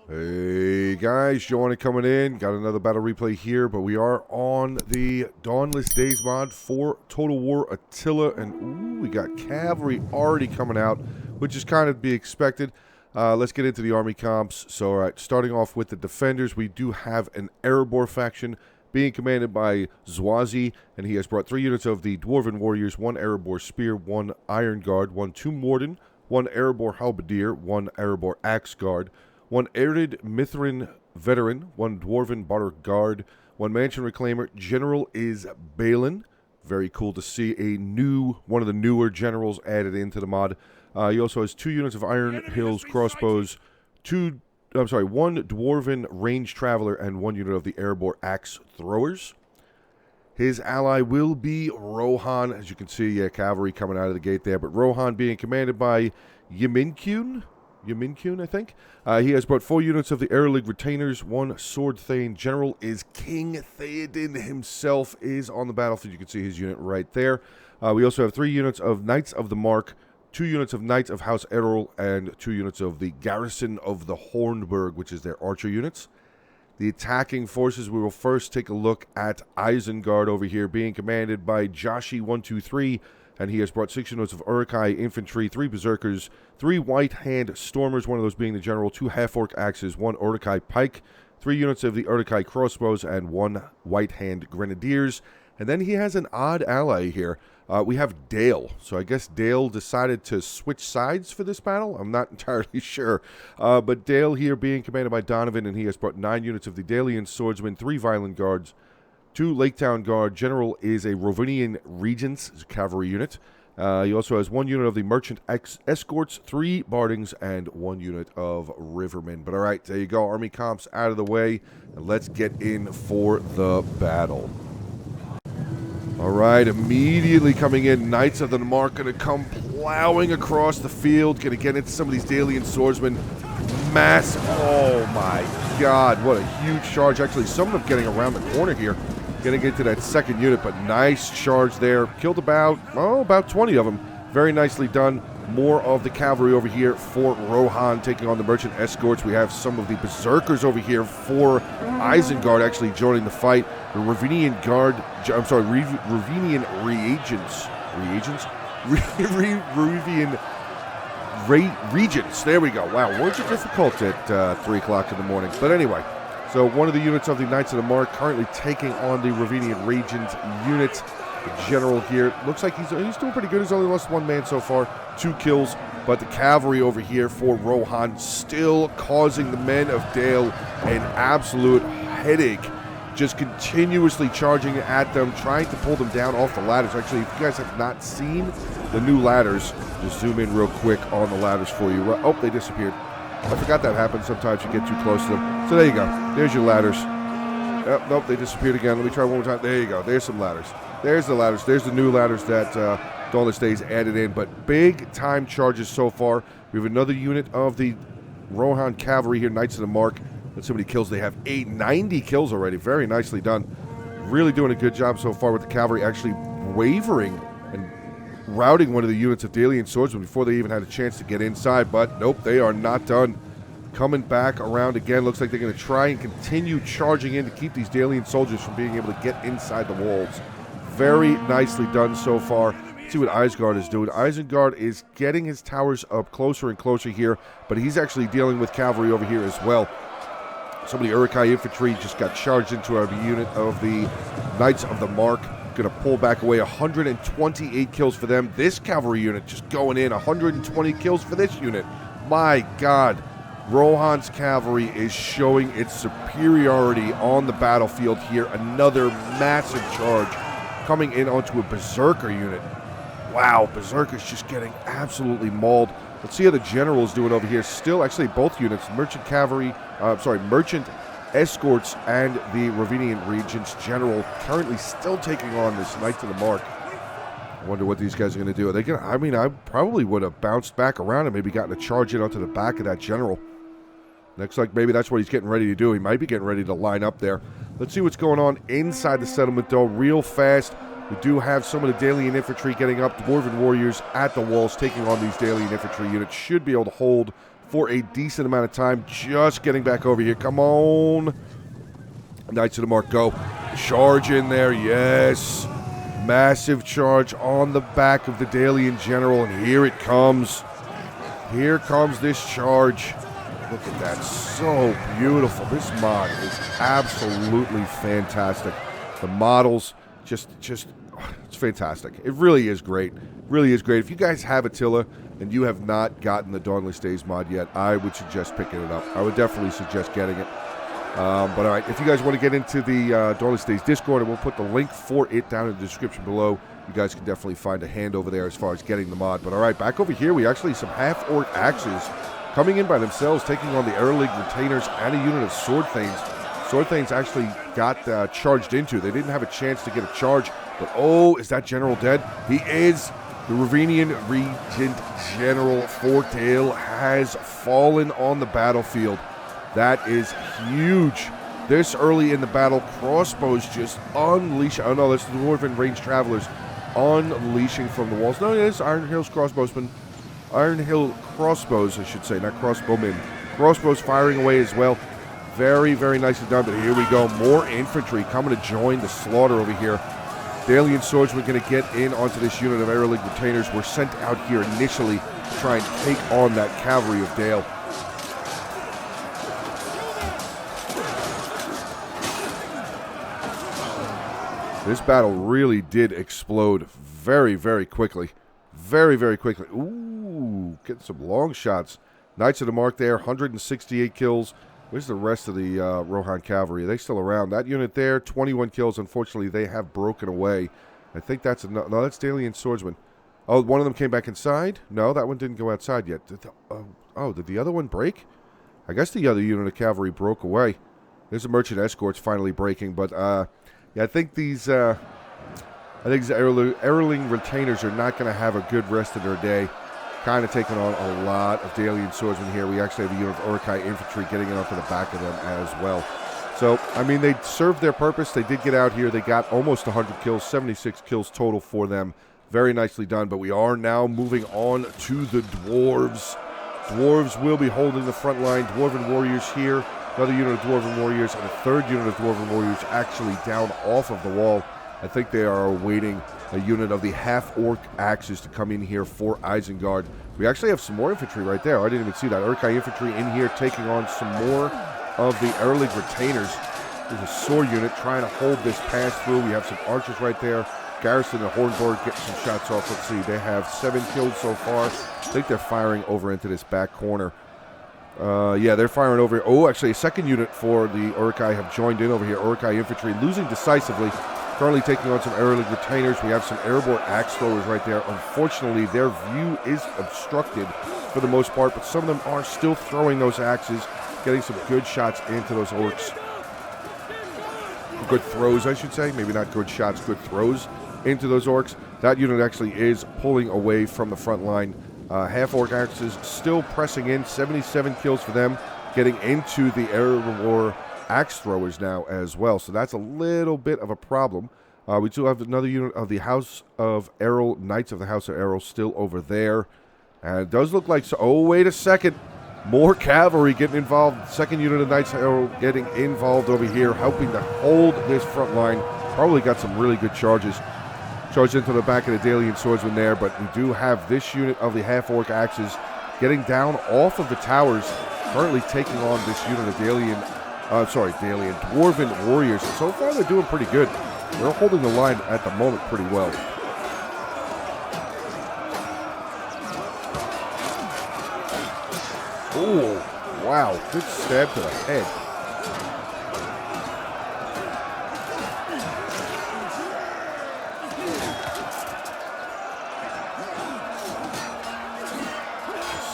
Hey guys, Joanna coming in. Got another battle replay here, but we are on the Dawnless Days mod for Total War Attila, and ooh, we got cavalry already coming out, which is kind of to be expected. Let's get into the army comps. So, all right, starting off with the defenders, we do have an Erebor faction being commanded by Zwazi, and he has brought 3 units of the Dwarven Warriors, 1 Erebor Spear, 1 Iron Guard, 1 Tomb Warden, 1 Erebor Halberdier, 1 Erebor Axe Guard, 1 Arid Mithrin Veteran, 1 Dwarven Barter Guard, 1 Mansion Reclaimer. General is Balin. Very cool to see one of the newer generals added into the mod. He also has 2 units of Iron Hills crossbows, 1 Dwarven Range Traveler, and 1 unit of the Erebor Axe Throwers. His ally will be Rohan. As you can see, yeah, cavalry coming out of the gate there, but Rohan being commanded by Yaminkun, I think. He has brought 4 units of the Erlig Retainers, 1 Sword Thane. General is King Theoden himself, is on the battlefield. You can see his unit right there. We also have 3 units of Knights of the Mark, 2 units of Knights of House Errol, and 2 units of the Garrison of the Hornburg, which is their archer units. The attacking forces, we will first take a look at Isengard over here, being commanded by Joshi123, and he has brought 6 units of Uruk-hai infantry, 3 berserkers, 3 white hand stormers, one of those being the general, 2 half-orc axes, 1 Uruk-hai pike, 3 units of the Uruk-hai crossbows, and 1 white hand grenadiers. And then he has an odd ally here. We have Dale. So I guess Dale decided to switch sides for this battle. I'm not entirely sure. But Dale here being commanded by Donovan, and he has brought 9 units of the Dalian swordsmen, 3 violent guards, 2 Lake Town Guard. General is a Rovinian Regents cavalry unit. He also has 1 unit of the Merchant Escorts, 3 Bardings, and 1 unit of Rivermen. But all right, there you go. Army comps out of the way, and let's get in for the battle. All right, immediately coming in, Knights of the Mark going to come plowing across the field, going to get into some of these Dalian swordsmen. Oh my God, what a huge charge. Actually, some of them getting around the corner here. Going to get to that second unit, but nice charge there. Killed about 20 of them. Very nicely done. More of the cavalry over here for Rohan taking on the merchant escorts. We have some of the berserkers over here for Isengard actually joining the fight. The Ravinian Guard, Ravinian Regents. Regents. There we go. Wow, words are difficult at 3 o'clock in the morning. But anyway. So one of the units of the Knights of the Mark currently taking on the Ravinian Regent unit. The general here looks like he's doing pretty good. He's only lost 1 man so far, 2 kills. But the cavalry over here for Rohan still causing the men of Dale an absolute headache. Just continuously charging at them, trying to pull them down off the ladders. Actually, if you guys have not seen the new ladders, just zoom in real quick on the ladders for you. Oh, they disappeared. I forgot that happens sometimes you get too close to them. So there you go. There's your ladders. Nope, they disappeared again. Let me try one more time. There you go. There's some ladders. There's the ladders. There's the new ladders that Dawnless Days added in. But big time charges so far. We have another unit of the Rohan cavalry here, Knights of the Mark. Let's see how many kills they have. 90 kills already. Very nicely done. Really doing a good job so far with the cavalry actually wavering and routing one of the units of Dalian swordsmen before they even had a chance to get inside, but nope, they are not done. Coming back around again, looks like they're going to try and continue charging in to keep these Dalian soldiers from being able to get inside the walls. Very nicely done so far. Let's see what Isengard is doing. Isengard is getting his towers up closer and closer here, but he's actually dealing with cavalry over here as well. Some of the Uruk-hai infantry just got charged into a unit of the Knights of the Mark. Going to pull back away. 128 kills for them. This cavalry unit just going in. 120 kills for this unit. My God. Rohan's cavalry is showing its superiority on the battlefield here. Another massive charge coming in onto a berserker unit. Wow, berserker's just getting absolutely mauled. Let's see how the general is doing over here. Still, actually, both units, merchant escorts and the Ravinian Regents general currently still taking on this Knights of the Mark. I wonder what these guys are going to do. Are they going to, I probably would have bounced back around and maybe gotten a charge in onto the back of that general. Looks like maybe that's what he's getting ready to do. He might be getting ready to line up there. Let's see what's going on inside the settlement, though, real fast. We do have some of the Dalian infantry getting up. Dwarven warriors at the walls taking on these Dalian infantry units. Should be able to hold for a decent amount of time. Just getting back over here. Come on. Knights of the Mark, go. Charge in there, yes. Massive charge on the back of the Dalian General, and here it comes. Here comes this charge. Look at that, so beautiful. This mod is absolutely fantastic. The models, just it's fantastic. It really is great. Really is great. If you guys have Attila and you have not gotten the Dawnless Days mod yet, I would suggest picking it up. I would definitely suggest getting it. But all right, if you guys want to get into the Dawnless Days Discord, and we'll put the link for it down in the description below. You guys can definitely find a hand over there as far as getting the mod. But all right, back over here, we actually some half-orc axes coming in by themselves, taking on the Erlig Retainers and a unit of Sword Thanes. Sword Thanes actually got charged into. They didn't have a chance to get a charge. But oh, is that General dead? He is. The Ravenian Regent General Fortale has fallen on the battlefield. That is huge. This early in the battle, crossbows just unleash. Oh no, that's the Dwarven Range Travelers unleashing from the walls. No, it is Iron Hill's crossbowsmen. Iron Hill crossbows, I should say, not crossbowmen. Crossbows firing away as well. Very, very nicely done. But here we go. More infantry coming to join the slaughter over here. Dalian swordsmen going to get in onto this unit of Erlig Retainers. Were sent out here initially to try and take on that cavalry of Dale. This battle really did explode very, very quickly. Very, very quickly. Ooh, getting some long shots. Knights of the Mark there, 168 kills. Where's the rest of the Rohan cavalry? Are they still around? That unit there, 21 kills. Unfortunately, they have broken away. I think that's no, that's Dalian swordsman. Oh, one of them came back inside? No, that one didn't go outside yet. Did the other one break? I guess the other unit of cavalry broke away. There's the merchant escorts finally breaking, but yeah, I think these Erling Retainers are not going to have a good rest of their day. Kind of taking on a lot of Dalian swordsmen here. We actually have a unit of Uruk-hai infantry getting in onto the back of them as well. So, I mean, they served their purpose. They did get out here. They got almost 100 kills, 76 kills total for them. Very nicely done. But we are now moving on to the Dwarves. Dwarves will be holding the front line. Dwarven warriors here. Another unit of Dwarven warriors and a third unit of Dwarven warriors actually down off of the wall. I think they are awaiting a unit of the half-orc axes to come in here for Isengard. We actually have some more infantry right there. I didn't even see that. Uruk-hai infantry in here taking on some more of the Erlig Retainers. There's a sword unit trying to hold this pass through. We have some archers right there. Garrison and Hornborg getting some shots off. Let's see. They have 7 kills so far. I think they're firing over into this back corner. Yeah, they're firing over here. Oh, actually, a second unit for the Uruk-hai have joined in over here. Uruk-hai infantry losing decisively. Currently taking on some Erlig Retainers. We have some Erebor axe throwers right there. Unfortunately, their view is obstructed for the most part, but some of them are still throwing those axes, getting some good shots into those orcs. Good throws, I should say. Maybe not good shots, good throws into those orcs. That unit actually is pulling away from the front line. Half-orc axes still pressing in. 77 kills for them, getting into the Erebor axe throwers now as well, so that's a little bit of a problem. We do have another unit of the House of Errol, Knights of the House of Errol, still over there, and it does look like so. Oh, wait a second, more cavalry getting involved. Second unit of Knights of Errol getting involved over here, helping to hold this front line. Probably got some really good charges. Charged into the back of the Dalian swordsman there, but we do have this unit of the half-orc axes getting down off of the towers, currently taking on this unit of Dwarven warriors. So far, they're doing pretty good. They're holding the line at the moment pretty well. Oh, wow. Good stab to the head.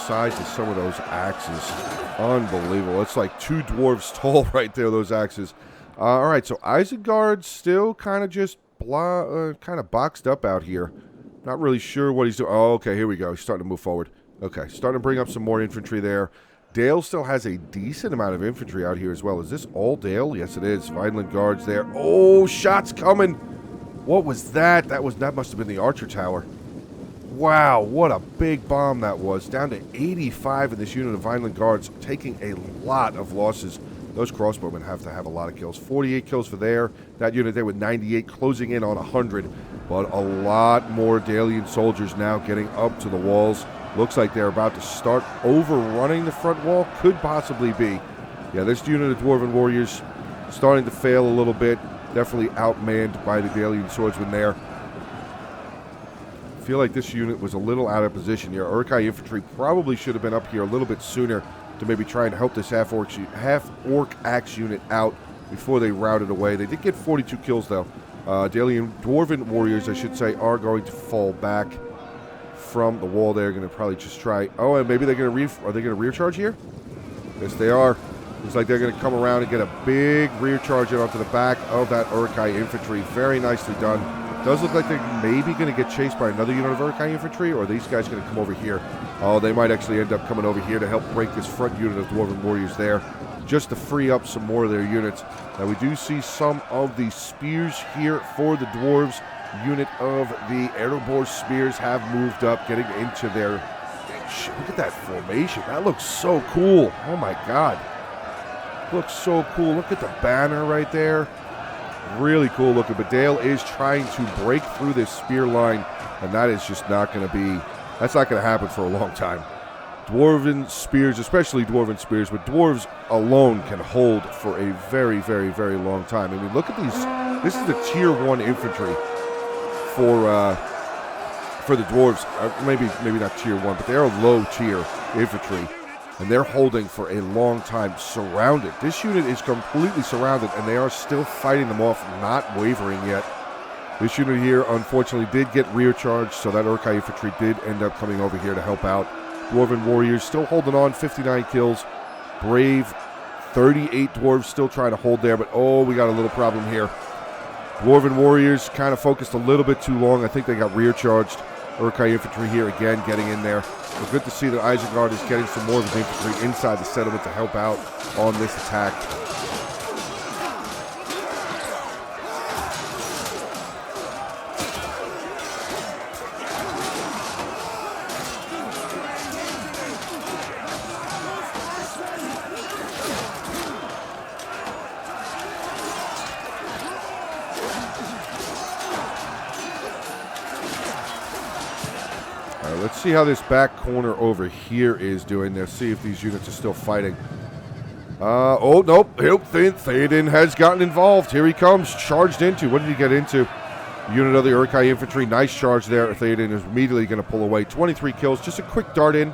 Size of some of those axes, unbelievable. It's like 2 dwarves tall right there, those axes. All right, so Isengard still kind of just kind of boxed up out here. Not really sure what he's doing. Oh, okay, here we go. He's starting to move forward. Okay, starting to bring up some more infantry there. Dale still has a decent amount of infantry out here as well. Is this all Dale? Yes, it is. Vineland Guards there. Oh, shots coming. What was that? That must have been the Archer Tower. Wow, what a big bomb that was. Down to 85 in this unit of Vineland Guards, taking a lot of losses. Those crossbowmen have to have a lot of kills. 48 kills for that unit there with 98, closing in on 100. But a lot more Dalian soldiers now getting up to the walls. Looks like they're about to start overrunning the front wall. Could possibly be. Yeah, this unit of Dwarven Warriors starting to fail a little bit. Definitely outmanned by the Dalian swordsmen there. I feel like this unit was a little out of position here. Uruk-hai infantry probably should have been up here a little bit sooner to maybe try and help this half-orc axe unit out before they routed away. They did get 42 kills, though. Dwarven warriors, I should say, are going to fall back from the wall. They're going to probably just try... Oh, and maybe they're going to... Are they going to rear charge here? Yes, they are. Looks like they're going to come around and get a big rear charge onto the back of that Uruk-hai infantry. Very nicely done. Does look like they're maybe going to get chased by another unit of Uruk-hai infantry, or are these guys going to come over here? Oh, they might actually end up coming over here to help break this front unit of Dwarven Warriors there, just to free up some more of their units. Now, we do see some of the spears here for the Dwarves. Unit of the Erebor spears have moved up, getting into their... Look at that formation. That looks so cool. Oh, my God. Looks so cool. Look at the banner right there. Really cool looking, but Dale is trying to break through this spear line, and that is just not going to be, that's not going to happen for a long time. Dwarven spears, especially Dwarven spears, but Dwarves alone can hold for a very, very, very long time. I mean, look at these, this is the tier 1 infantry for the Dwarves. Maybe not tier 1, but they're a low tier infantry. And they're holding for a long time, surrounded. This unit is completely surrounded, and they are still fighting them off, not wavering yet. This unit here, unfortunately, did get rear charged, so that Uruk-hai infantry did end up coming over here to help out. Dwarven Warriors still holding on, 59 kills. Brave, 38 Dwarves still trying to hold there, but oh, we got a little problem here. Dwarven Warriors kind of focused a little bit too long. I think they got rear charged. Uruk-hai infantry here again getting in there. It's good to see that Isengard is getting some more of his infantry inside the settlement to help out on this attack. Let's see how this back corner over here is doing. Let's see if these units are still fighting. Oh, nope. Theoden has gotten involved. Here he comes. Charged into. What did he get into? Unit of the Uruk-hai infantry. Nice charge there. Theoden is immediately going to pull away. 23 kills. Just a quick dart in.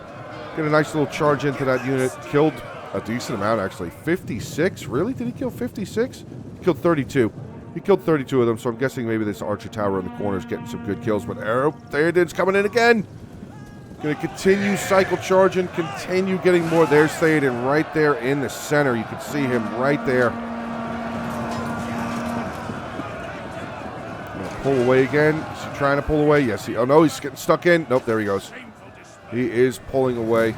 Get a nice little charge into that unit. Killed a decent amount, actually. 56? Really? Did he kill 56? He killed 32. He killed 32 of them, so I'm guessing maybe this archer tower in the corner is getting some good kills. But Theoden's coming in again. Going to continue cycle charging, continue getting more. There's Theoden right there in the center. You can see him right there. Pull away again. Is he trying to pull away? Yes. Oh, no, he's getting stuck in. Nope, there he goes. He is pulling away.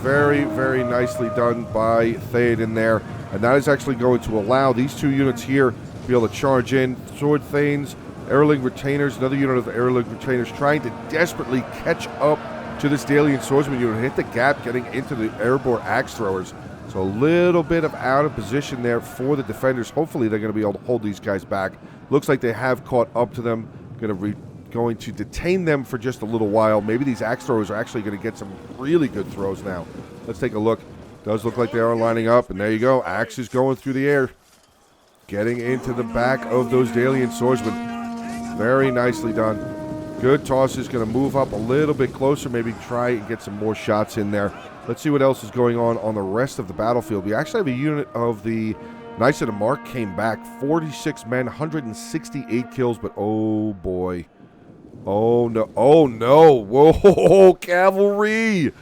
Very, very nicely done by Theoden there. And that is actually going to allow these two units here to be able to charge in. Sword Thanes, Airling Retainers, another unit of the Airling Retainers trying to desperately catch up to this Dalian Swordsman unit. Hit the gap getting into the Erebor Axe Throwers. So a little bit of out of position there for the defenders. Hopefully they're going to be able to hold these guys back. Looks like they have caught up to them. Going to detain them for just a little while. Maybe these Axe Throwers are actually going to get some really good throws now. Let's take a look. Does look like they are lining up. And there you go. Axe is going through the air. Getting into the back of those Dalian Swordsmen. Very nicely done. Good tosses. Going to move up a little bit closer. Maybe try and get some more shots in there. Let's see what else is going on the rest of the battlefield. We actually have a unit of the Knights of the Mark came back. 46 men, 168 kills. But oh boy. Oh no. Oh no. Whoa, cavalry.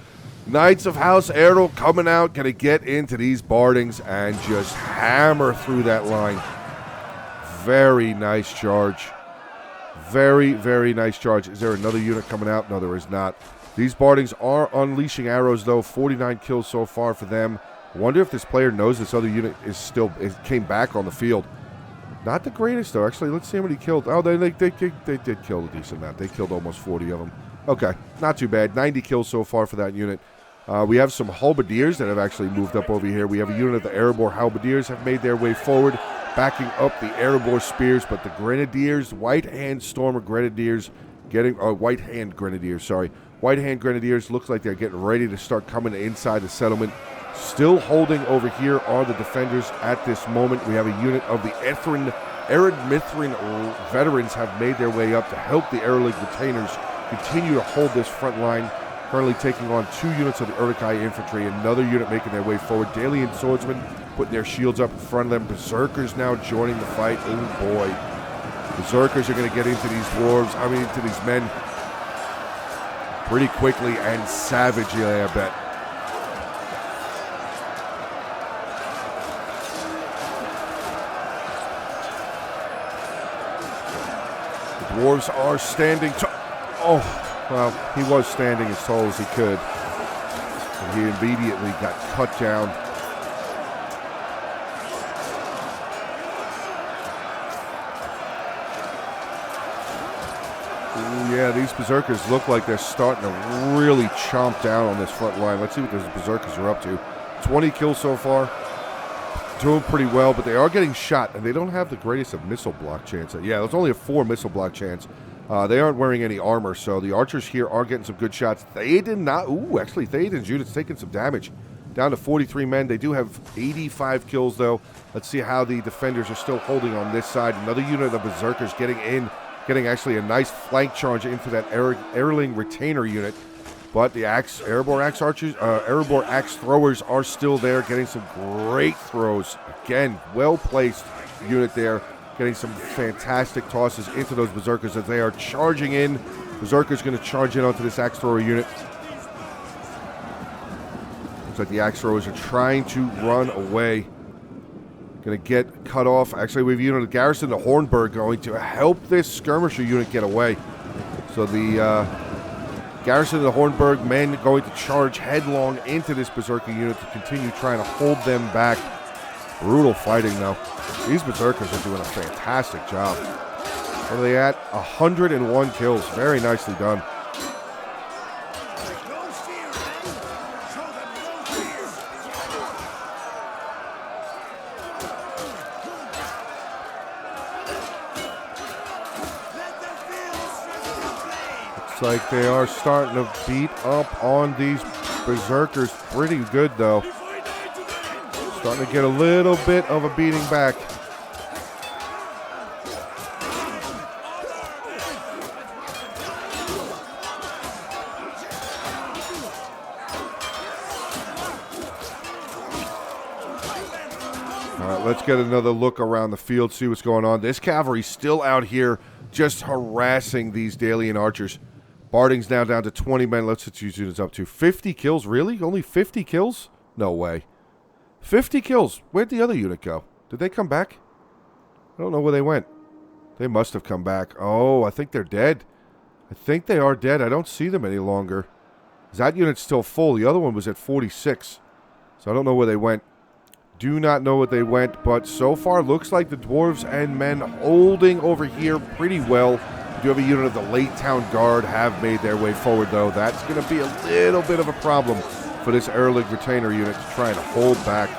Knights of House Errol coming out. Going to get into these Bardings and just hammer through that line. Very nice charge. Very, very nice charge. Is there another unit coming out? No, there is not. These Bardings are unleashing arrows, though. 49 kills so far for them. I wonder if this player knows this other unit came back on the field. Not the greatest, though. Actually, let's see how many killed. Oh, they did kill a decent amount. They killed almost 40 of them. Okay, not too bad. 90 kills so far for that unit. We have some halberdiers that have actually moved up over here. We have a unit of the Erebor halberdiers have made their way forward, backing up the Erebor spears, but the grenadiers, White Hand Stormer grenadiers, White Hand grenadiers looks like they're getting ready to start coming inside the settlement. Still holding over here are the defenders at this moment. We have a unit of the Arid Mithrin veterans have made their way up to help the Erlig retainers continue to hold this front line. Currently taking on 2 units of the Uruk-hai infantry, another unit making their way forward. Dalian swordsmen putting their shields up in front of them. Berserkers now joining the fight. Oh boy. Berserkers are going to get into these into these men pretty quickly and savagely, I bet. The dwarves are standing well, he was standing as tall as he could. And he immediately got cut down. Ooh, yeah, these berserkers look like they're starting to really chomp down on this front line. Let's see what those berserkers are up to. 20 kills so far. Doing pretty well, but they are getting shot, and they don't have the greatest of missile block chance. Yeah, there's only a 4 missile block chance. They aren't wearing any armor, so the archers here are getting some good shots. Theoden not... Ooh, actually, Theoden's unit's taking some damage. Down to 43 men. They do have 85 kills, though. Let's see how the defenders are still holding on this side. Another unit of berserkers getting getting actually a nice flank charge into that Erling retainer unit. But the Erebor axe throwers are still there, getting some great throws. Again, well-placed unit there. Getting some fantastic tosses into those berserkers as they are charging in. Berserker's going to charge in onto this axe thrower unit. Looks like the axe throwers are trying to run away. Going to get cut off. Actually, we have a unit of Garrison, the Hornburg, going to help this skirmisher unit get away. So the Garrison of the Hornburg men going to charge headlong into this berserker unit to continue trying to hold them back. Brutal fighting, though. These berserkers are doing a fantastic job. What are they at? 101 kills. Very nicely done. Looks like they are starting to beat up on these berserkers pretty good, though. Starting to get a little bit of a beating back. All right, let's get another look around the field, see what's going on. This cavalry's still out here just harassing these Dalian archers. Barding's now down to 20 men. Let's hit these units up to 50 kills. Really? Only 50 kills? No way. 50 kills. Where'd the other unit go? Did they come back? I don't know where they went. They must have come back. Oh, I think they're dead. I think they are dead. I don't see them any longer. That unit's still full. The other one was at 46. So I don't know where they went. Do not know where they went, but so far looks like the dwarves and men holding over here pretty well. We do have a unit of the Late Town Guard have made their way forward, though. That's going to be a little bit of a problem for this Erlig retainer unit to try and hold back.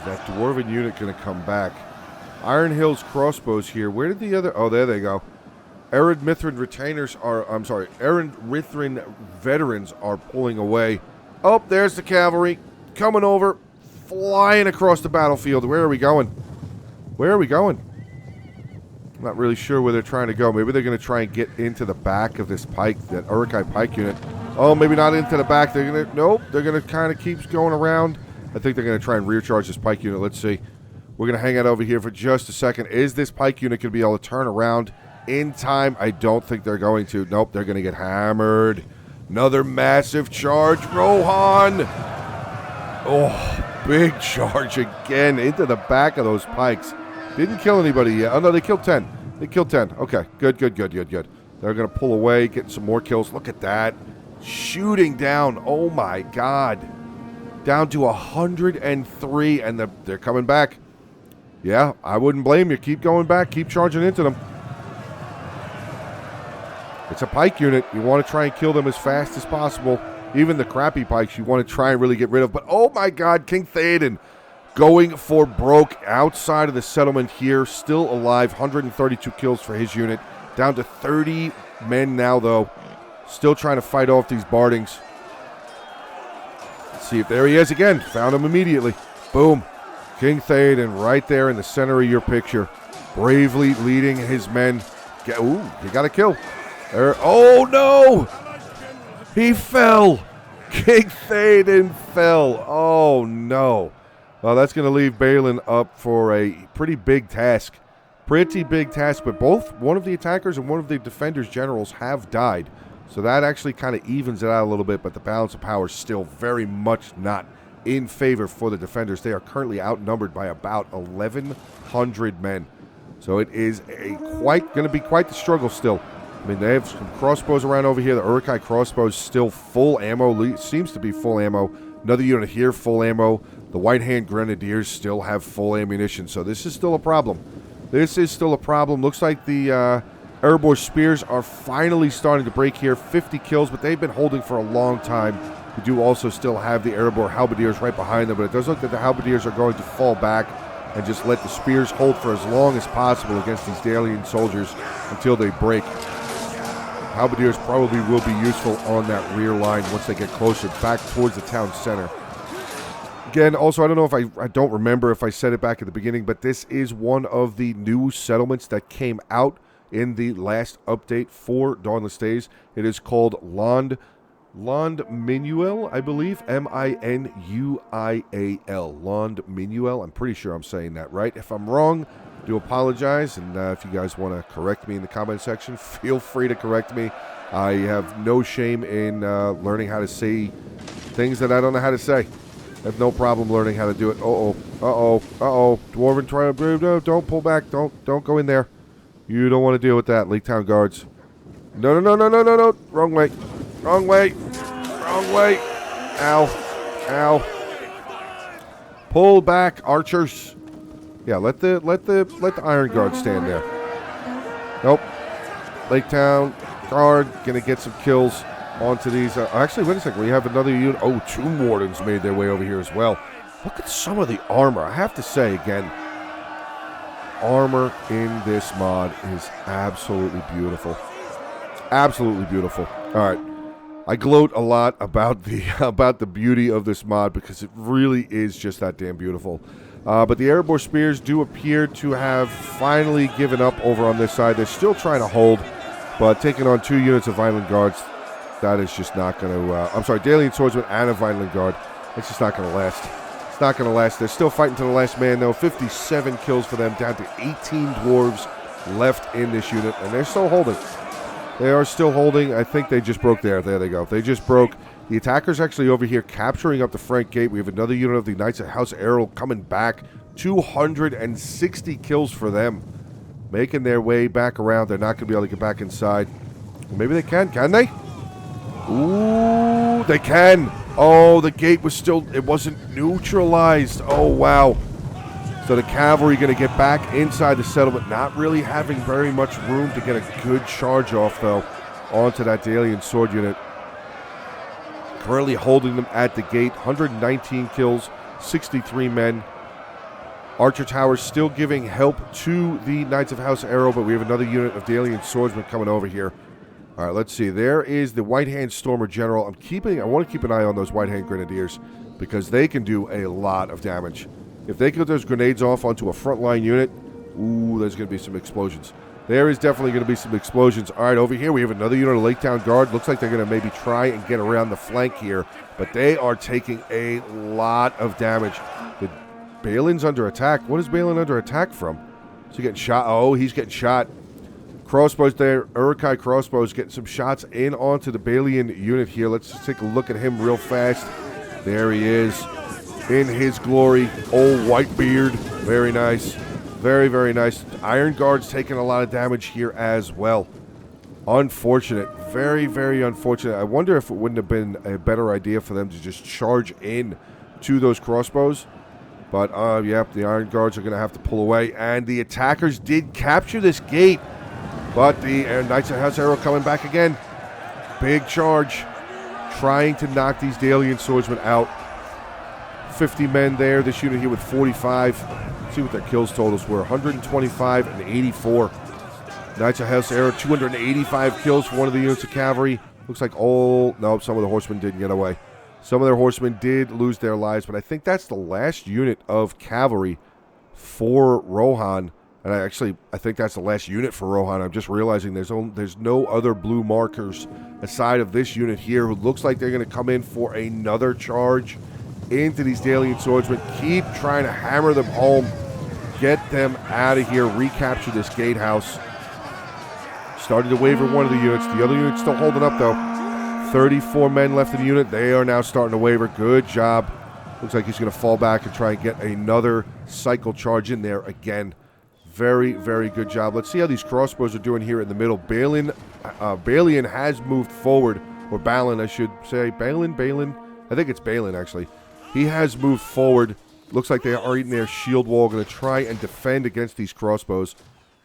That dwarven unit going to come back. Iron Hills crossbows here. Where did the other... Oh, there they go. Arid Mithrin retainers are... I'm sorry. Arid Mithrin veterans are pulling away. Oh, there's the cavalry. Coming over. Flying across the battlefield. Where are we going? Where are we going? I'm not really sure where they're trying to go. Maybe they're going to try and get into the back of this pike, that Uruk-hai pike unit. Oh, maybe not into the back. They're going to... Nope. They're going to kind of keep going around. I think they're going to try and rear charge this pike unit. Let's see. We're going to hang out over here for just a second. Is this pike unit going to be able to turn around in time? I don't think they're going to. Nope, they're going to get hammered. Another massive charge. Rohan. Oh, big charge again into the back of those pikes. Didn't kill anybody yet. Oh, no, they killed 10. They killed 10. Okay, good. They're going to pull away, get some more kills. Look at that. Shooting down. Oh, my God. Down to 103, and they're coming back. Yeah, I wouldn't blame you. Keep going back. Keep charging into them. It's a pike unit. You want to try and kill them as fast as possible. Even the crappy pikes you want to try and really get rid of. But, oh, my God, King Theoden going for broke outside of the settlement here. Still alive. 132 kills for his unit. Down to 30 men now, though. Still trying to fight off these Bardings. Let's see if there he is again. Found him immediately. Boom. King Theoden right there in the center of your picture. Bravely leading his men. Ooh, he got a kill. Oh, no! He fell. King Theoden fell. Oh, no. Well, that's going to leave Balin up for a pretty big task. Pretty big task, but both one of the attackers and one of the defenders' generals have died. So that actually kind of evens it out a little bit, but the balance of power is still very much not in favor for the defenders. They are currently outnumbered by about 1,100 men. So it is going to be quite the struggle still. I mean, they have some crossbows around over here. The Uruk-hai crossbows still full ammo. Seems to be full ammo. Another unit here, full ammo. The White Hand Grenadiers still have full ammunition. So this is still a problem. Looks like the Erebor spears are finally starting to break here. 50 kills, but they've been holding for a long time. We do also still have the Erebor halberdiers right behind them, but it does look that the halberdiers are going to fall back and just let the spears hold for as long as possible against these Dalian soldiers until they break. Halberdiers probably will be useful on that rear line once they get closer back towards the town center. Again, also, I don't know if I don't remember if I said it back at the beginning, but this is one of the new settlements that came out in the last update for Dawnless Days. It is called Lond Minuel, I believe. M-I-N-U-I-A-L. Lond Minuel. I'm pretty sure I'm saying that right. If I'm wrong, I do apologize. And if you guys want to correct me in the comment section, feel free to correct me. I have no shame in learning how to say things that I don't know how to say. I have no problem learning how to do it. Dwarven tribe, don't pull back. Don't go in there. You don't want to deal with that, Lake Town guards. No. Wrong way. Ow. Pull back, archers. Yeah, let the Iron Guard stand there. Nope. Lake Town guard gonna get some kills onto these. Actually, wait a second. We have another unit. Oh, Tomb Wardens made their way over here as well. Look at some of the armor. I have to say again, armor in this mod is absolutely beautiful. Absolutely beautiful. All right. I gloat a lot about the beauty of this mod because it really is just that damn beautiful. But the Erebor spears do appear to have finally given up over on this side. They're still trying to hold, but taking on 2 units of Violent Guards, that is just not going to... I'm sorry, Dalian Swordsman and a Violent Guard. It's just not going to last. It's not going to last. They're still fighting to the last man, though. 57 kills for them, down to 18 dwarves left in this unit, and they're still holding. They are still holding. I think they just broke there. There they go. They just broke. The attackers actually over here capturing up the front gate. We have another unit of the Knights of House Errol coming back. 260 kills for them. Making their way back around. They're not going to be able to get back inside. Well, maybe they can. Can they? Ooh, they can. Oh, the gate was still... It wasn't neutralized. Oh, wow. So the cavalry going to get back inside the settlement, not really having very much room to get a good charge off, though, onto that Dalian sword unit. Currently holding them at the gate. 119 kills, 63 men. Archer Towers still giving help to the Knights of House Arrow, but we have another unit of Dalian swordsmen coming over here. All right, let's see. There is the White Hand Stormer General. I want to keep an eye on those White Hand Grenadiers because they can do a lot of damage. If they get those grenades off onto a frontline unit, ooh, there's going to be some explosions. There is definitely going to be some explosions. All right, over here we have another unit of Lake Town Guard. Looks like they're going to maybe try and get around the flank here, but they are taking a lot of damage. The Balin's under attack. What is Balin under attack from? Is he getting shot? Oh, he's getting shot. Crossbows there. Uruk-hai crossbows getting some shots in onto the Balian unit here. Let's just take a look at him real fast. There he is in his glory. Old white beard. Very nice. Very, very nice. Iron Guard's taking a lot of damage here as well. Unfortunate. Very, very unfortunate. I wonder if it wouldn't have been a better idea for them to just charge in to those crossbows. But, yep, the Iron Guards are going to have to pull away. And the attackers did capture this gate. But the Knights of House Arrow coming back again. Big charge. Trying to knock these Dalian swordsmen out. 50 men there. This unit here with 45. Let's see what their kills totals were. 125 and 84. Knights of House Arrow, 285 kills for one of the units of cavalry. Looks like no, some of the horsemen didn't get away. Some of their horsemen did lose their lives, but I think that's the last unit of cavalry for Rohan. And I think that's the last unit for Rohan. I'm just realizing there's no other blue markers aside of this unit here, who looks like they're going to come in for another charge into these Dalian swordsmen. Keep trying to hammer them home. Get them out of here. Recapture this gatehouse. Starting to waver one of the units. The other unit's still holding up, though. 34 men left in the unit. They are now starting to waver. Good job. Looks like he's going to fall back and try and get another cycle charge in there again. Very, very good job. Let's see how these crossbows are doing here in the middle. Balian has moved forward. Or Balin, I should say. Balin. I think it's Balin, actually. He has moved forward. Looks like they are eating their shield wall. Going to try and defend against these crossbows.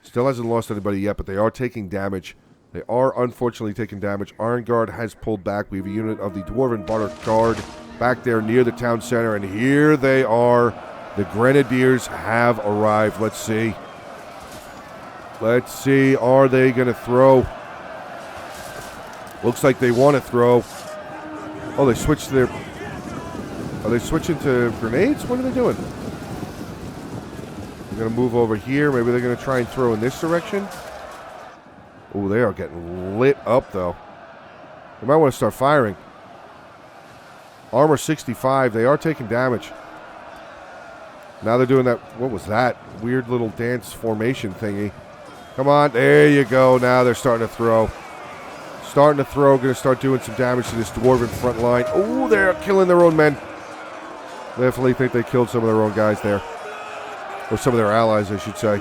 Still hasn't lost anybody yet, but they are taking damage. They are unfortunately taking damage. Iron Guard has pulled back. We have a unit of the Dwarven Border Guard back there near the town center, and here they are. The Grenadiers have arrived. Let's see. Let's see. Are they going to throw? Looks like they want to throw. Oh, they switched their... Are they switching to grenades? What are they doing? They're going to move over here. Maybe they're going to try and throw in this direction. Oh, they are getting lit up, though. They might want to start firing. Armor 65. They are taking damage. Now they're doing that. What was that? Weird little dance formation thingy. Come on. There you go. Now they're starting to throw. Starting to throw. Going to start doing some damage to this Dwarven front line. Oh, they're killing their own men. Definitely think they killed some of their own guys there. Or some of their allies, I should say.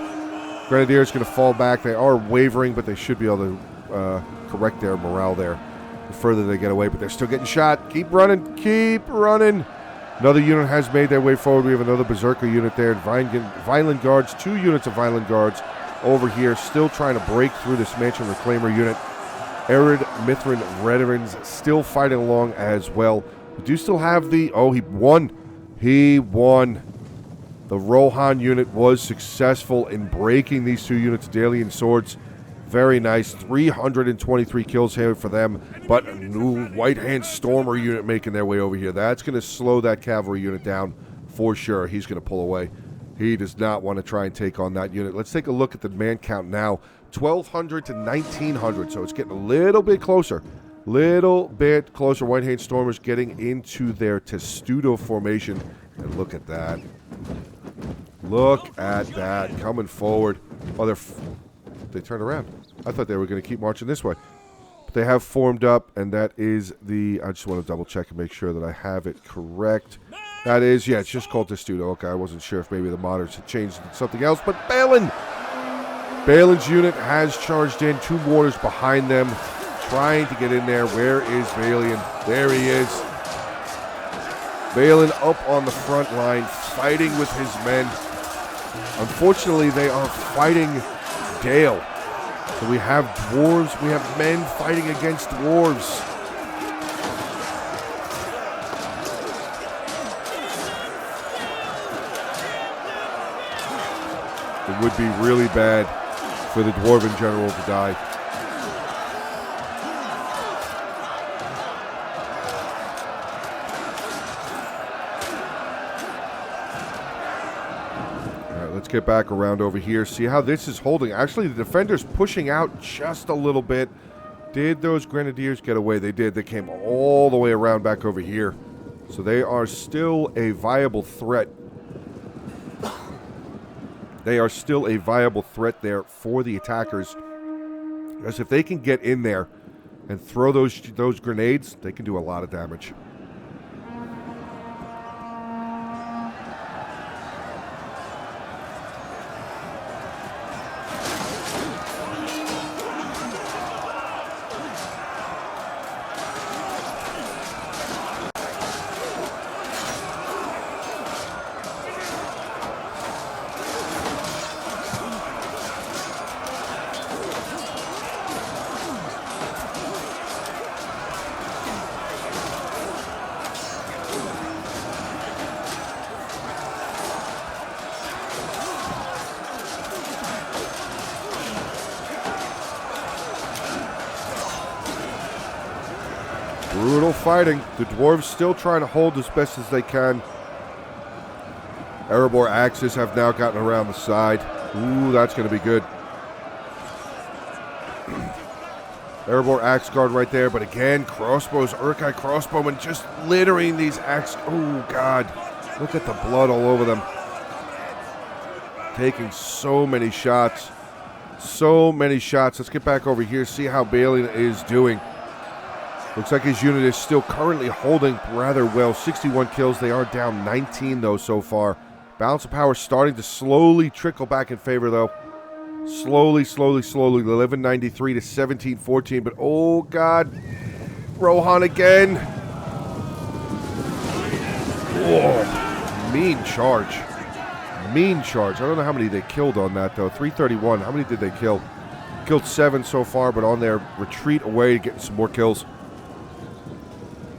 Grenadiers going to fall back. They are wavering, but they should be able to correct their morale there. The further they get away, but they're still getting shot. Keep running. Keep running. Another unit has made their way forward. We have another Berserker unit there. Violent Guards. 2 units of Violent Guards over here. Still trying to break through this Mansion Reclaimer unit. Arid Mithrin Veterans still fighting along as well. We do still have the... Oh, he won. He won. The Rohan unit was successful in breaking these 2 units of Dalian swords. Very nice. 323 kills here for them. But a new White Hand Stormer unit making their way over here. That's going to slow that cavalry unit down for sure. He's going to pull away. He does not want to try and take on that unit. Let's take a look at the man count now. 1,200 to 1,900. So it's getting a little bit closer. Little bit closer. White Hand Stormers getting into their testudo formation. And look at that. Look at that. Coming forward. Oh, they turned around. I thought they were going to keep marching this way. But they have formed up, and that is the... I just want to double check and make sure that I have it correct. That is... Yeah, it's just called testudo. Okay, I wasn't sure if maybe the modders had changed it to something else. But Balin! Balin's unit has charged in. 2 mortars behind them. Trying to get in there. Where is Balin? There he is. Balin up on the front line, fighting with his men. Unfortunately, they are fighting Dale. So we have dwarves, we have men fighting against dwarves. It would be really bad for the Dwarven general to die. Let's get back around over here, see how this is holding. Actually, the defenders pushing out just a little bit. Did those Grenadiers get away? They did. They came all the way around back over here. So they are still a viable threat. They are still a viable threat there for the attackers. Because if they can get in there and throw those grenades, they can do a lot of damage. Brutal fighting. The dwarves still trying to hold as best as they can. Erebor axes have now gotten around the side. Ooh, that's going to be good. Erebor axe guard right there, but again, crossbows, Urkai crossbowmen just littering these axe. Oh, God. Look at the blood all over them. Taking so many shots. So many shots. Let's get back over here, see how Balin is doing. Looks like his unit is still currently holding rather well. 61 kills. They are down 19, though, so far. Balance of power starting to slowly trickle back in favor, though. Slowly. 1193 to 1714. But, oh, God. Rohan again. Whoa. Mean charge. Mean charge. I don't know how many they killed on that, though. 331. How many did they kill? Killed 7 so far, but on their retreat away, getting some more kills.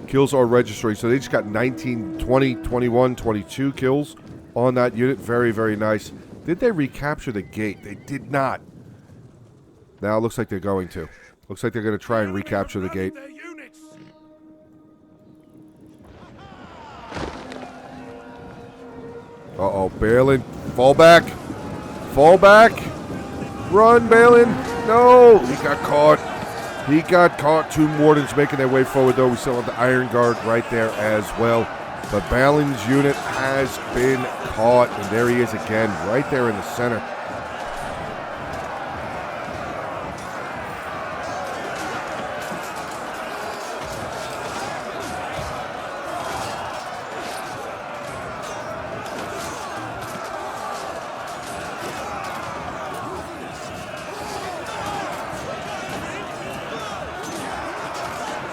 Kills are registering, so they just got 19, 20, 21, 22 kills on that unit. Very, very nice. Did they recapture the gate? They did not. Now it looks like they're going to. Looks like they're going to try and recapture the gate. Uh-oh, Balin. Fall back. Fall back. Run, Balin. No, he got caught. He got caught. 2 Wardens making their way forward, though. We still have the Iron Guard right there as well. But Balin's unit has been caught, and there he is again, right there in the center.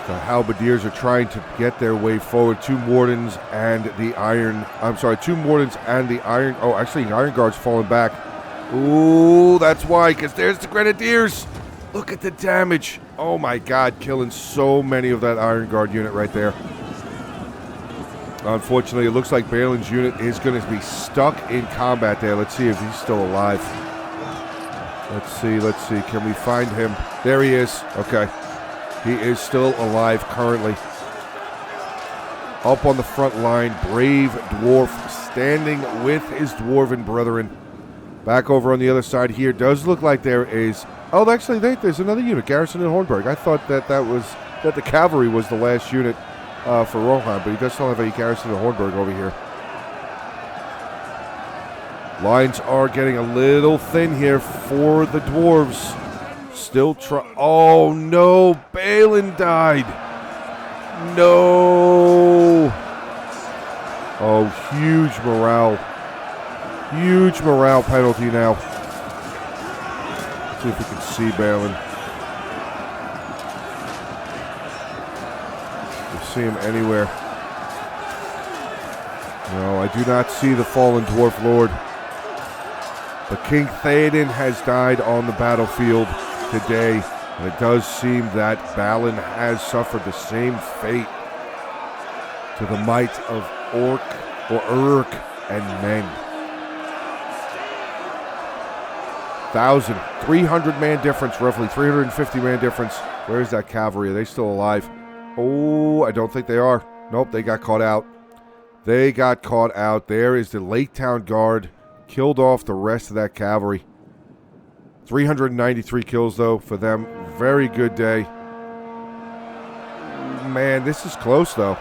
The Halberdiers are trying to get their way forward. 2 Wardens and the Iron... I'm sorry, 2 Wardens and the Iron... Oh, actually, the Iron Guard's falling back. Ooh, that's why, because there's the Grenadiers. Look at the damage. Oh, my God, killing so many of that Iron Guard unit right there. Unfortunately, it looks like Balin's unit is going to be stuck in combat there. Let's see if he's still alive. Let's see. Can we find him? There he is. Okay. He is still alive currently. Up on the front line, brave dwarf standing with his dwarven brethren. Back over on the other side here, does look like there is... Oh, actually, there's another unit, Garrison and Hornburg. I thought that the cavalry was the last unit for Rohan, but he does still have a Garrison and Hornburg over here. Lines are getting a little thin here for the dwarves. Still try. Oh no, Balin died. No. Oh, huge morale. Huge morale penalty now. Let's see if we can see Balin. We see him anywhere. No, I do not see the fallen dwarf lord. But King Theoden has died on the battlefield today, and it does seem that Balin has suffered the same fate to the might of Urk and men. 300 man difference, roughly 350 man difference. Where's that cavalry? Are they still alive? Oh, I don't think they are. Nope, they got caught out. They got caught out. There is the Lake Town Guard. Killed off the rest of that cavalry. 393 kills, though, for them. Very good day. Man, this is close, though.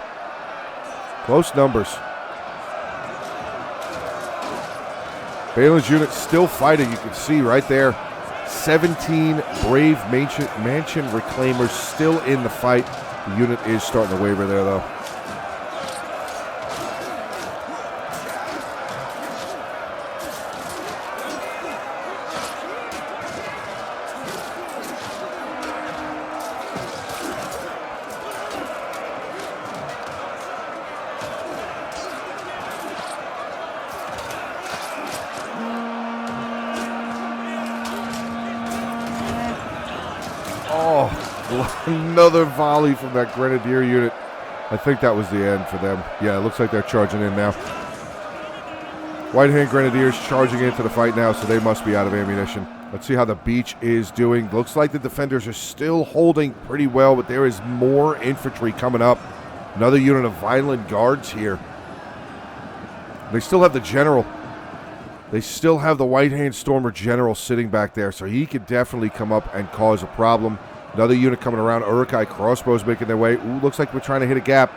Close numbers. Balin's unit still fighting. You can see right there. 17 brave mansion reclaimers still in the fight. The unit is starting to waver there, though. Oh, another volley from that Grenadier unit. I think that was the end for them. Yeah, it looks like they're charging in now. White Hand Grenadiers charging into the fight now, so they must be out of ammunition. Let's see how the beach is doing. Looks like the defenders are still holding pretty well, but there is more infantry coming up. Another unit of Violent Guards here. They still have the general. They still have the White Hand Stormer general sitting back there, so he could definitely come up and cause a problem. Another unit coming around. Uruk-hai crossbows making their way. Ooh, looks like we're trying to hit a gap.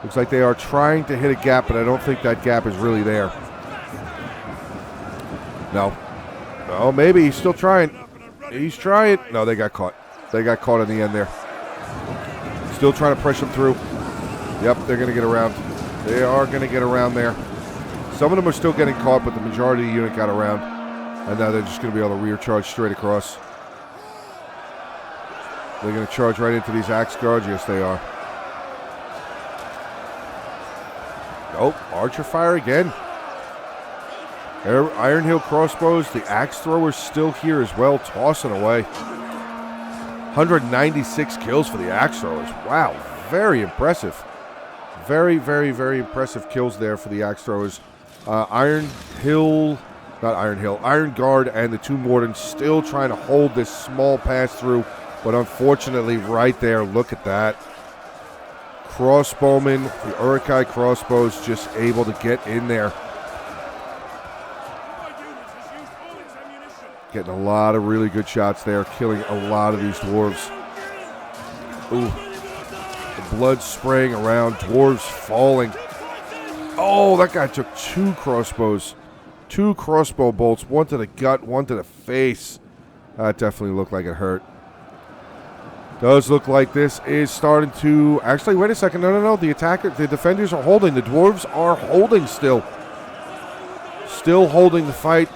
Looks like they are trying to hit a gap, but I don't think that gap is really there. No. No, maybe. He's still trying. He's trying. No, they got caught. They got caught in the end there. Still trying to push them through. Yep, they're going to get around. They are going to get around there. Some of them are still getting caught, but the majority of the unit got around. And now they're just going to be able to rear charge straight across. They're going to charge right into these axe guards. Yes, they are. Oh, archer fire again. Iron Hill crossbows. The axe throwers still here as well, tossing away. 196 kills for the axe throwers. Wow, very impressive. Very, very, very impressive kills there for the axe throwers. Iron Guard and the two Mordants still trying to hold this small pass through, but unfortunately right there, look at that. Crossbowmen, the Uruk-hai crossbows just able to get in there. Getting a lot of really good shots there, killing a lot of these dwarves. Ooh. The blood spraying around, dwarves falling. Oh, that guy took two crossbows. Two crossbow bolts, one to the gut, one to the face. That definitely looked like it hurt. Does look like this is starting to... Actually, wait a second. No. The defenders are holding. The dwarves are holding still. Still holding the fight.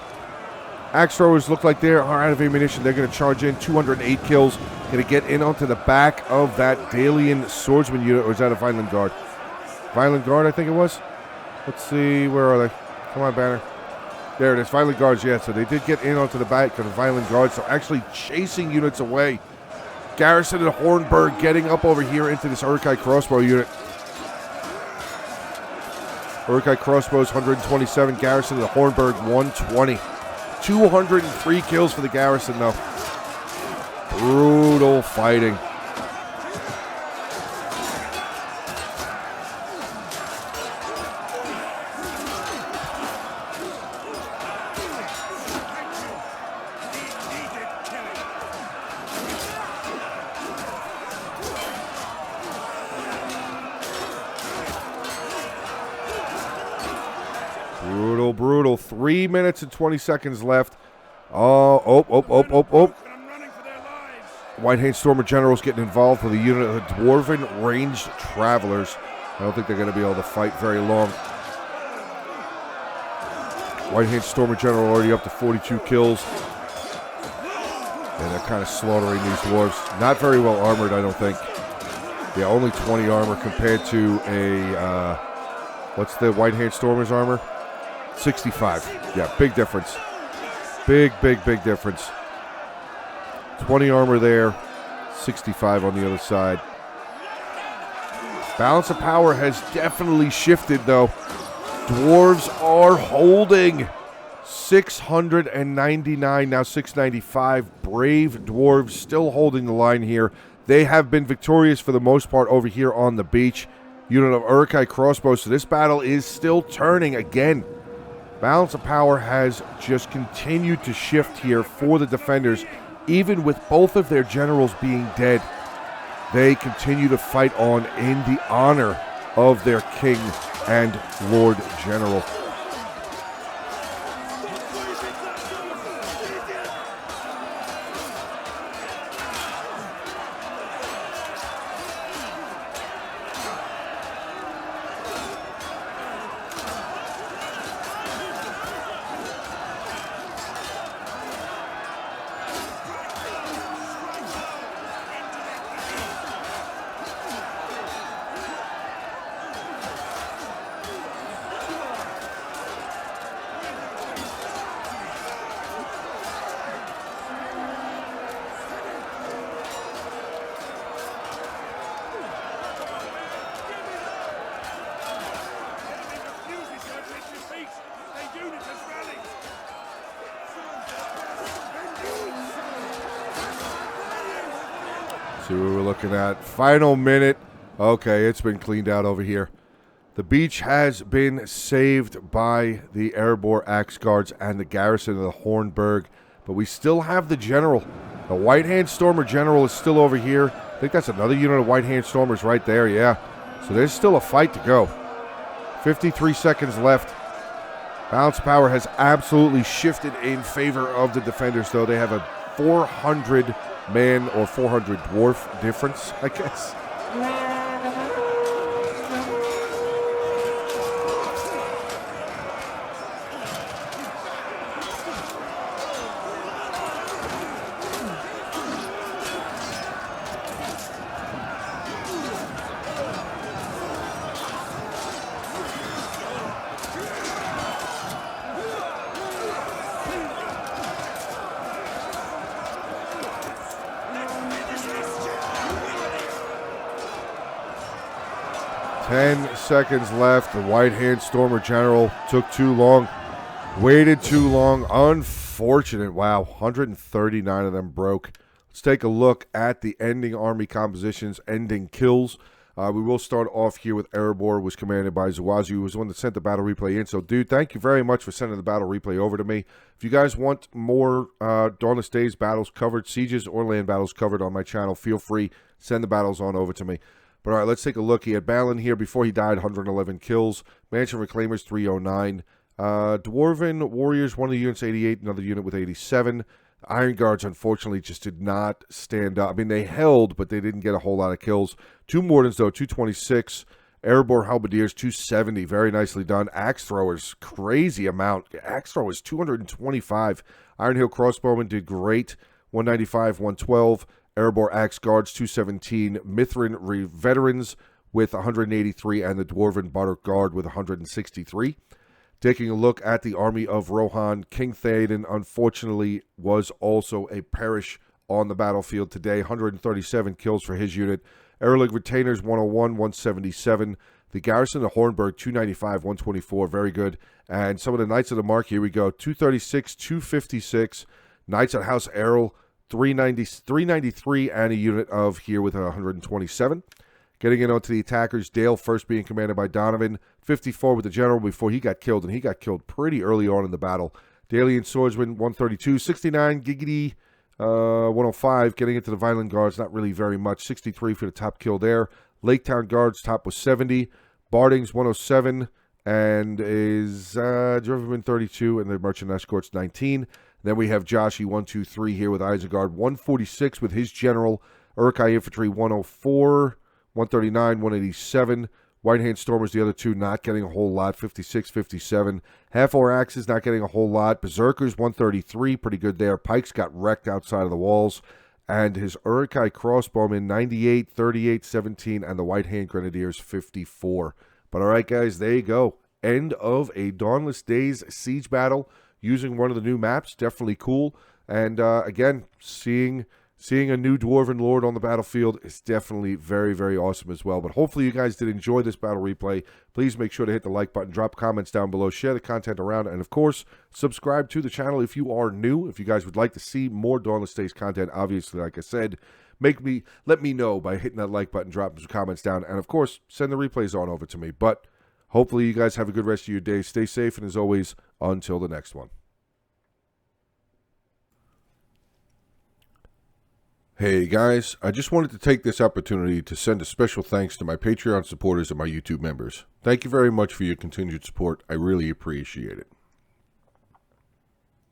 Axe throwers look like they are out of ammunition. They're going to charge in. 208 kills. Going to get in onto the back of that Dalian swordsman unit. Or is that a Violent Guard? Violent Guard, I think it was. Let's see. Where are they? Come on, Banner. There it is. Violent Guards, yeah. So they did get in onto the back of the Violent Guards. So actually chasing units away. Garrison and Hornburg getting up over here into this Uruk-hai crossbow unit. Uruk-hai crossbows, 127. Garrison and Hornburg, 120. 203 kills for the Garrison, though. Brutal fighting. Brutal. 3 minutes and 20 seconds left. Oh. White Hand Stormer General's getting involved with a unit of the Dwarven Ranged Travelers. I don't think they're going to be able to fight very long. White Hand Stormer General already up to 42 kills. And they're kind of slaughtering these dwarves. Not very well armored, I don't think. Yeah, only 20 armor compared to a... what's the White Hand Stormer's armor? 65. Yeah, big difference. Big difference. 20 armor there, 65 on the other side. Balance of power has definitely shifted, though. Dwarves are holding. 699, now 695. Brave dwarves still holding the line here. They have been victorious for the most part over here on the beach. Unit of Uruk-hai crossbows, so this battle is still turning again. Balance of power has just continued to shift here for the defenders. Even with both of their generals being dead, they continue to fight on in the honor of their king and Lord General. See what we're looking at. Final minute. Okay, it's been cleaned out over here. The beach has been saved by the Erebor Axe Guards and the garrison of the Hornburg, but we still have the general. The White Hand Stormer general is still over here. I think that's another unit of White Hand Stormers right there, yeah. So there's still a fight to go. 53 seconds left. Balance power has absolutely shifted in favor of the defenders, though. They have a 400 man or 400 dwarf difference, I guess. 10 seconds left. The White Hand Stormer General took too long. Waited too long. Unfortunate. Wow, 139 of them broke. Let's take a look at the ending army compositions, ending kills. We will start off here with Erebor, was commanded by Zuazu, who was the one that sent the battle replay in. So, dude, thank you very much for sending the battle replay over to me. If you guys want more Dawnless Days battles covered, sieges or land battles covered on my channel, feel free. Send the battles on over to me. But, all right, let's take a look. He had Balin here before he died, 111 kills. Mansion Reclaimers, 309. Dwarven Warriors, one of the units, 88. Another unit with 87. Iron Guards, unfortunately, just did not stand up. I mean, they held, but they didn't get a whole lot of kills. Two Mordens, though, 226. Erebor Halberdiers, 270. Very nicely done. Axe Throwers, crazy amount. Axe Throwers, 225. Iron Hill Crossbowmen did great. 195, 112. Erebor Axe Guards, 217. Mithrin Veterans with 183. And the Dwarven Butter Guard with 163. Taking a look at the army of Rohan, King Theoden, unfortunately, was also a perish on the battlefield today. 137 kills for his unit. Erlig Retainers, 101, 177. The Garrison of Hornburg, 295, 124. Very good. And some of the Knights of the Mark, here we go. 236, 256. Knights at House Errol, 393, and a unit of here with 127. Getting in onto the attackers, Dale first being commanded by Donovan, 54 with the general before he got killed, and he got killed pretty early on in the battle. Dalian Swordsman, 132, 69, Giggity, 105, getting into the Violent Guards, not really very much, 63 for the top kill there. Laketown Guards, top was 70, Bardings, 107, and is Driverman, 32, and the Merchant Escorts, 19. Then we have Joshi, 123 here with Isengard, 146 with his general, Uruk-hai Infantry, 104, 139, 187. White Hand Stormers, the other two, not getting a whole lot. 56, 57. Half-Hour Axes, not getting a whole lot. Berserkers, 133, pretty good there. Pikes got wrecked outside of the walls. And his Uruk-hai Crossbowmen, 98, 38, 17. And the White Hand Grenadiers, 54. But all right, guys, there you go. End of a Dawnless Days siege battle using one of the new maps. Definitely cool. And again, seeing a new Dwarven Lord on the battlefield is definitely very, very awesome as well. But hopefully you guys did enjoy this battle replay. Please make sure to hit the like button, drop comments down below, share the content around, and of course, subscribe to the channel if you are new. If you guys would like to see more Dawnless Days content, obviously, like I said, let me know by hitting that like button, drop some comments down, and of course, send the replays on over to me. But hopefully you guys have a good rest of your day. Stay safe, and as always, until the next one. Hey guys, I just wanted to take this opportunity to send a special thanks to my Patreon supporters and my YouTube members. Thank you very much for your continued support. I really appreciate it.